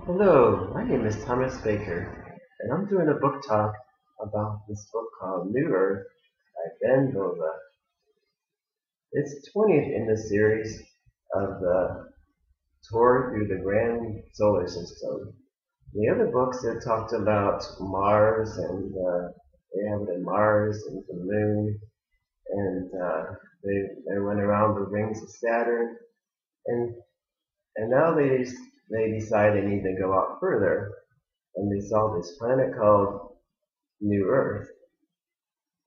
Hello, my name is Thomas Baker, and I'm doing a book talk about this book called New Earth by Ben Bova. It's 20th in the series of the tour through the grand solar system. The other books that talked about Mars and they have it in Mars and the moon, and they went around the rings of Saturn, and now they decide they need to go out further, and they saw this planet called New Earth,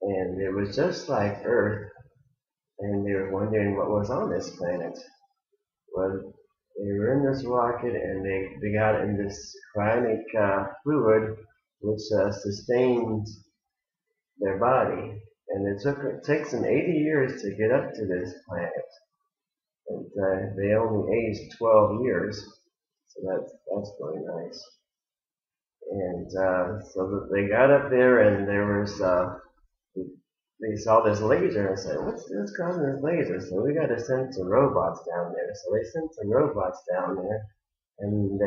and it was just like Earth, and they were wondering what was on this planet. Well, they were in this rocket, and they got in this cryonic fluid, which sustained their body, and it takes them 80 years to get up to this planet, and they only aged 12 years, so that's really nice. And so they got up there, and there was they saw this laser and said, what's causing this laser? So we got to send some robots down there. So they sent some robots down there, and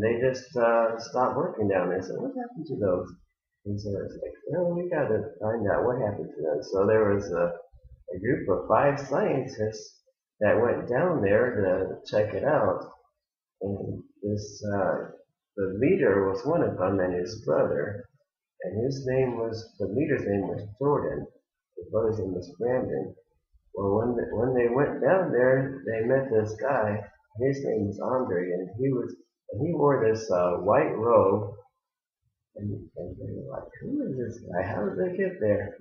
they just stopped working down there. So what happened to those? And so it's like, well, we got to find out what happened to them. So there was a group of 5 scientists that went down there to check it out, and this the leader was one of them and his brother, and the leader's name was Jordan. His brother's name was Brandon. Well, when they went down there, they met this guy. His name was Andre, and he wore this white robe, and they were like, who is this guy? How did they get there?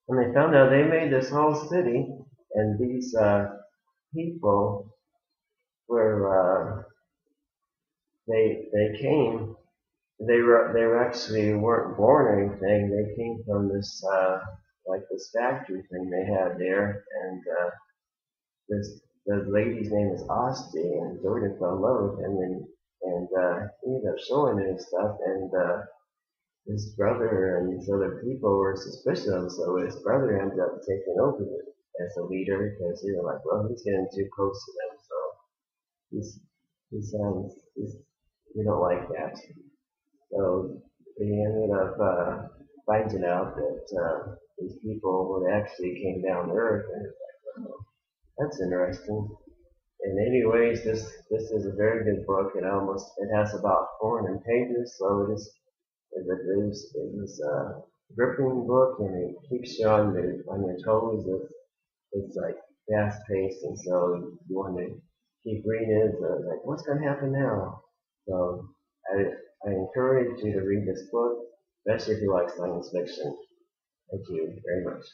And they found out they made this whole city, and these people were they came. They were actually weren't born or anything. They came from this like this factory thing they had there, and this the lady's name is Osti, and Jordan fell in love with him, and he ended up showing it and stuff, and his brother and these other people were suspicious of him, so his brother ended up taking over as a leader because they were like, well, he's getting too close to them, so he's he sounds he's, we don't like that. So they ended up finding out that these people would actually came down to Earth, and it's like, oh, that's interesting. And anyways, this is a very good book. It has about 400 pages, so it is a gripping book, and it keeps you on your toes. It's like fast paced, and so you want to keep reading it. So like, what's going to happen now? So I encourage you to read this book, especially if you like science fiction. Thank you very much.